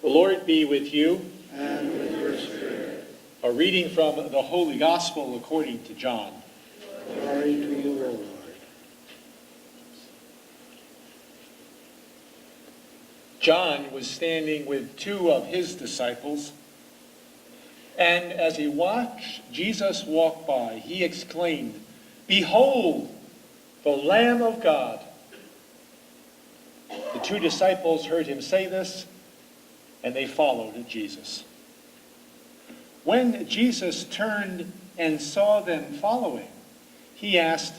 The Lord be with you. And with your spirit. A reading from the Holy Gospel according to John. Glory to you, O Lord. John was standing with two of his disciples, and as he watched Jesus walk by, he exclaimed, "Behold, the Lamb of God." The two disciples heard him say this, and they followed Jesus. When Jesus turned and saw them following, he asked,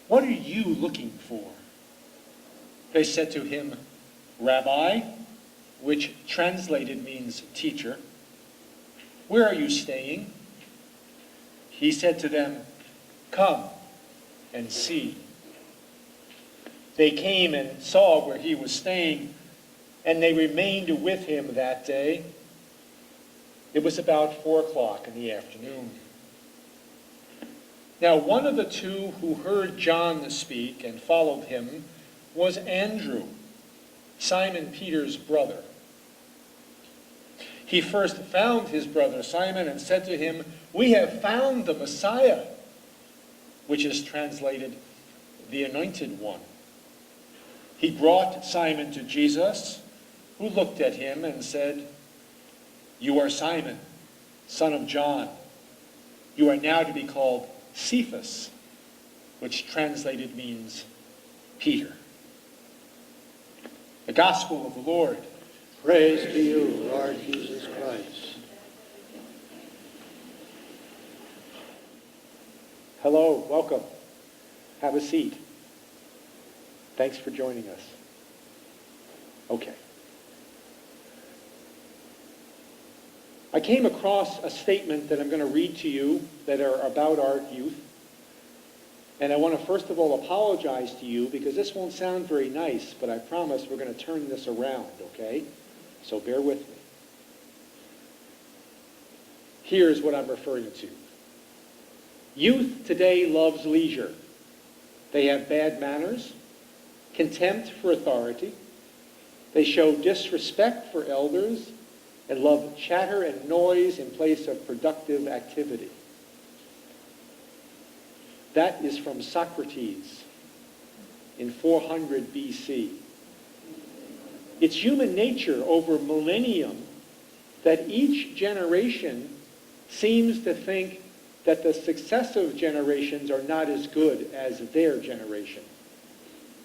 "What are you looking for?" They said to him, "Rabbi," which translated means teacher, "where are you staying?" He said to them, "Come and see." They came and saw where he was staying, and they remained with him that day. It was about 4:00 in the afternoon. Now one of the two who heard John speak and followed him was Andrew, Simon Peter's brother. He first found his brother Simon and said to him, "We have found the Messiah," which is translated the Anointed One. He brought Simon to Jesus, who looked at him and said, "You are Simon, son of John. You are now to be called Cephas," which translated means Peter. The Gospel of the Lord. Praise to you, Lord Jesus Christ. Hello, welcome. Have a seat. Thanks for joining us. Okay. I came across a statement that I'm going to read to you that are about our youth. And I want to first of all apologize to you because this won't sound very nice, but I promise we're going to turn this around, okay? So bear with me. Here's what I'm referring to. Youth today loves leisure. They have bad manners, contempt for authority. They show disrespect for elders and love chatter and noise in place of productive activity. That is from Socrates in 400 BC. It's human nature over millennium that each generation seems to think that the successive generations are not as good as their generation.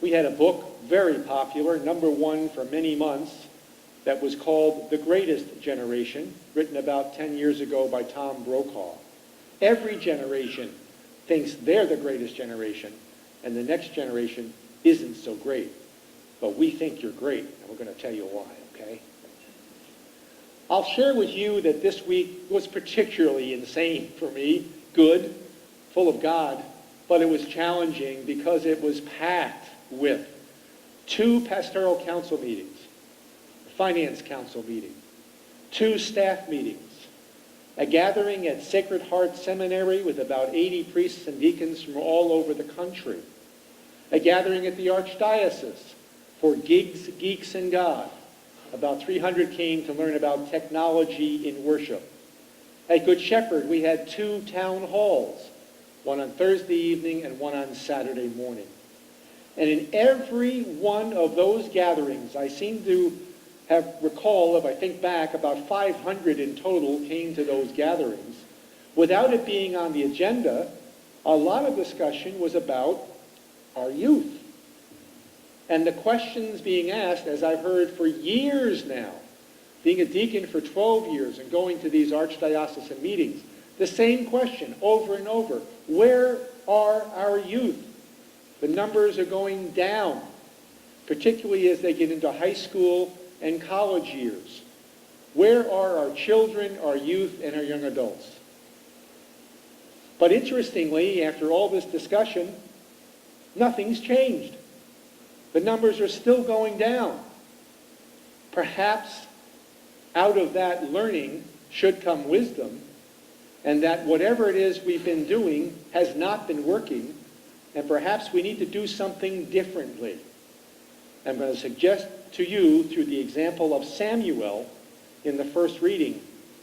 We had a book, very popular, #1 for many months, that was called The Greatest Generation, written about 10 years ago by Tom Brokaw. Every generation thinks they're the greatest generation, and the next generation isn't so great. But we think you're great, and we're going to tell you why, okay? I'll share with you that this week was particularly insane for me, good, full of God, but it was challenging because it was packed with 2 pastoral council meetings, a finance council meeting, 2 staff meetings, a gathering at Sacred Heart Seminary with about 80 priests and deacons from all over the country, a gathering at the Archdiocese for Gigs, Geeks, and God. About 300 came to learn about technology in worship. At Good Shepherd, we had 2 town halls, one on Thursday evening and one on Saturday morning. And in every one of those gatherings, I seem to recall, if I think back, about 500 in total came to those gatherings. Without it being on the agenda, a lot of discussion was about our youth. And the questions being asked, as I've heard for years now, being a deacon for 12 years and going to these archdiocesan meetings, the same question over and over: where are our youth? The numbers are going down, particularly as they get into high school and college years. Where are our children, our youth, and our young adults? But interestingly, after all this discussion, nothing's changed. The numbers are still going down. Perhaps out of that learning should come wisdom, and that whatever it is we've been doing has not been working, and perhaps we need to do something differently. I'm going to suggest to you, through the example of Samuel in the first reading,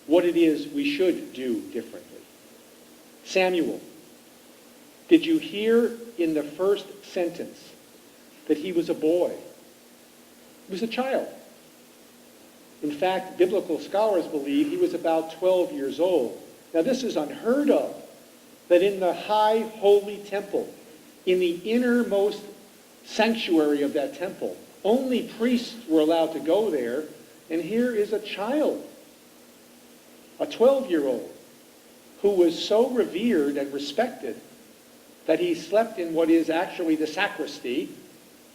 what it is we should do differently. Samuel, did you hear in the first sentence that he was a boy? He was a child. In fact, biblical scholars believe he was about 12 years old. Now, this is unheard of, that in the high holy temple, in the innermost sanctuary of that temple, only priests were allowed to go there, and here is a child, a 12-year-old, who was so revered and respected that he slept in what is actually the sacristy,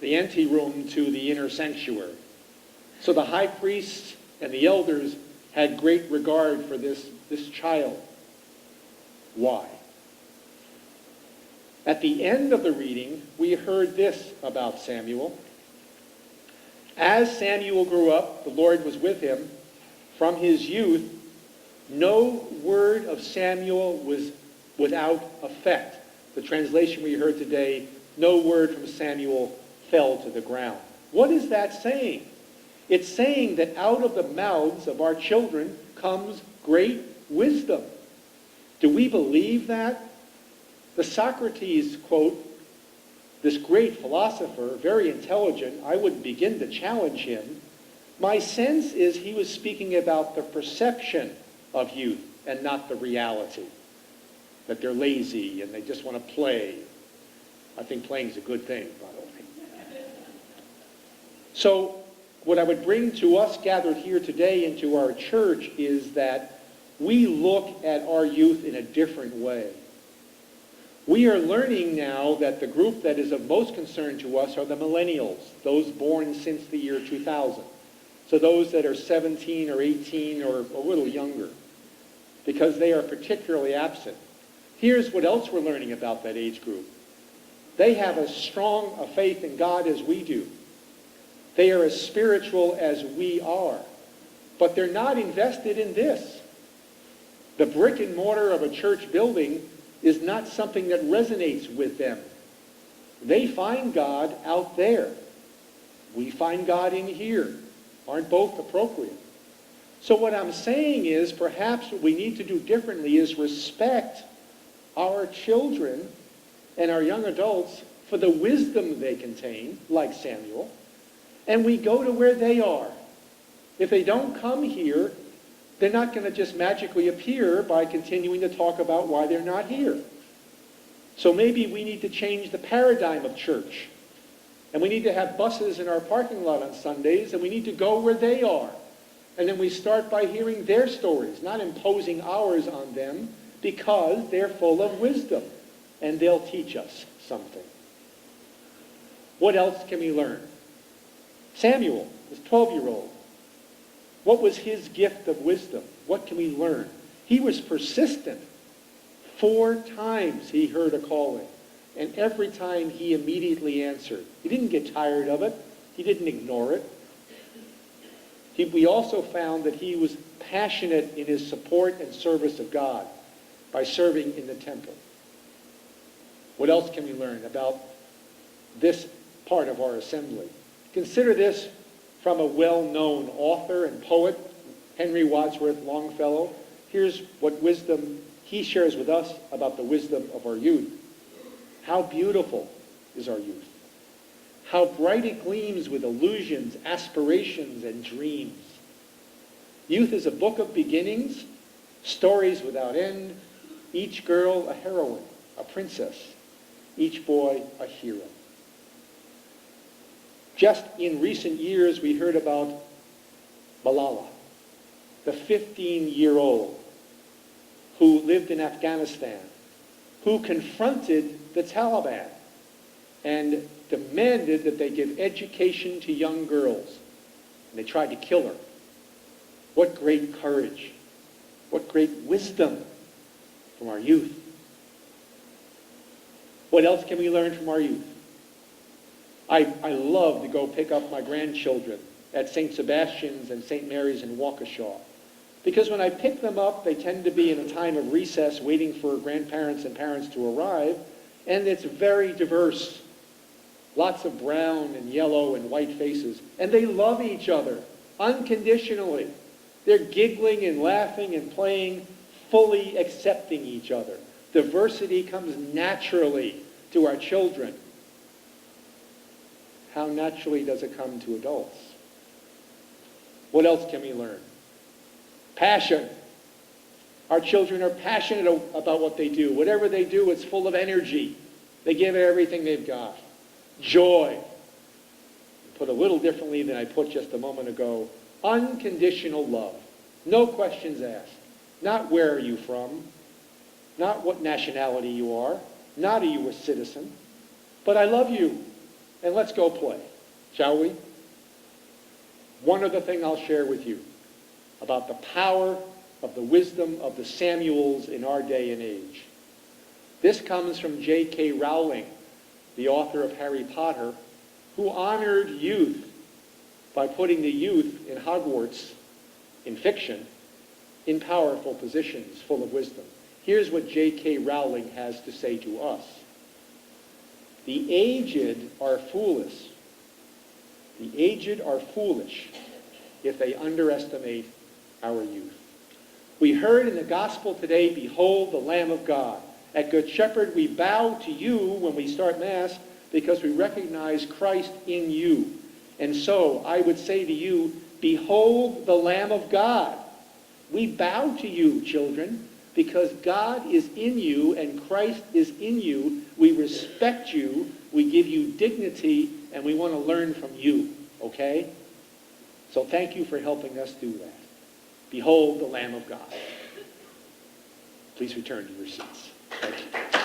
the anteroom to the inner sanctuary. So the high priests and the elders had great regard for this child. Why? At the end of the reading, we heard this about Samuel. As Samuel grew up, the Lord was with him. From his youth, no word of Samuel was without effect. The translation we heard today, no word from Samuel fell to the ground. What is that saying? It's saying that out of the mouths of our children comes great wisdom. Do we believe that? The Socrates quote, this great philosopher, very intelligent, I would begin to challenge him. My sense is he was speaking about the perception of youth and not the reality. That they're lazy and they just want to play. I think playing is a good thing, by the way. So what I would bring to us gathered here today into our church is that we look at our youth in a different way. We are learning now that the group that is of most concern to us are the millennials, those born since the year 2000. So those that are 17 or 18 or a little younger, because they are particularly absent. Here's what else we're learning about that age group. They have as strong a faith in God as we do. They are as spiritual as we are. But they're not invested in this. The brick and mortar of a church building is not something that resonates with them. They find God out there. We find God in here. Aren't both appropriate? So what I'm saying is perhaps what we need to do differently is respect our children and our young adults for the wisdom they contain, like Samuel, and we go to where they are. If they don't come here, they're not going to just magically appear by continuing to talk about why they're not here. So maybe we need to change the paradigm of church. And we need to have buses in our parking lot on Sundays, and we need to go where they are. And then we start by hearing their stories, not imposing ours on them, because they're full of wisdom, and they'll teach us something. What else can we learn? Samuel, this 12-year-old, what was his gift of wisdom? What can we learn? He was persistent. 4 times he heard a calling, and every time he immediately answered. He didn't get tired of it. He didn't ignore it. We also found that he was passionate in his support and service of God by serving in the temple. What else can we learn about this part of our assembly? Consider this from a well-known author and poet, Henry Wadsworth Longfellow. Here's what wisdom he shares with us about the wisdom of our youth. How beautiful is our youth. How bright it gleams with illusions, aspirations, and dreams. Youth is a book of beginnings, stories without end, each girl a heroine, a princess, each boy a hero. Just in recent years, we heard about Malala, the 15-year-old who lived in Afghanistan, who confronted the Taliban and demanded that they give education to young girls. And they tried to kill her. What great courage. What great wisdom from our youth. What else can we learn from our youth? I love to go pick up my grandchildren at St. Sebastian's and St. Mary's in Waukesha. Because when I pick them up, they tend to be in a time of recess waiting for grandparents and parents to arrive, and it's very diverse. Lots of brown and yellow and white faces. And they love each other unconditionally. They're giggling and laughing and playing, fully accepting each other. Diversity comes naturally to our children. How naturally does it come to adults? What else can we learn? Passion. Our children are passionate about what they do. Whatever they do, it's full of energy. They give it everything they've got. Joy. Put a little differently than I put just a moment ago. Unconditional love. No questions asked. Not where are you from. Not what nationality you are. Not are you a citizen. But I love you. And let's go play. Shall we? One other thing I'll share with you about the power of the wisdom of the Samuels in our day and age. This comes from J.K. Rowling, the author of Harry Potter, who honored youth by putting the youth in Hogwarts, in fiction, in powerful positions full of wisdom. Here's what J.K. Rowling has to say to us. The aged are foolish. The aged are foolish if they underestimate our youth. We heard in the gospel today, behold the Lamb of God. At Good Shepherd, we bow to you when we start Mass because we recognize Christ in you. And so I would say to you, behold the Lamb of God. We bow to you, children, because God is in you and Christ is in you. We respect you, we give you dignity, and we want to learn from you, okay? So thank you for helping us do that. Behold the Lamb of God. Please return to your seats. Thank you.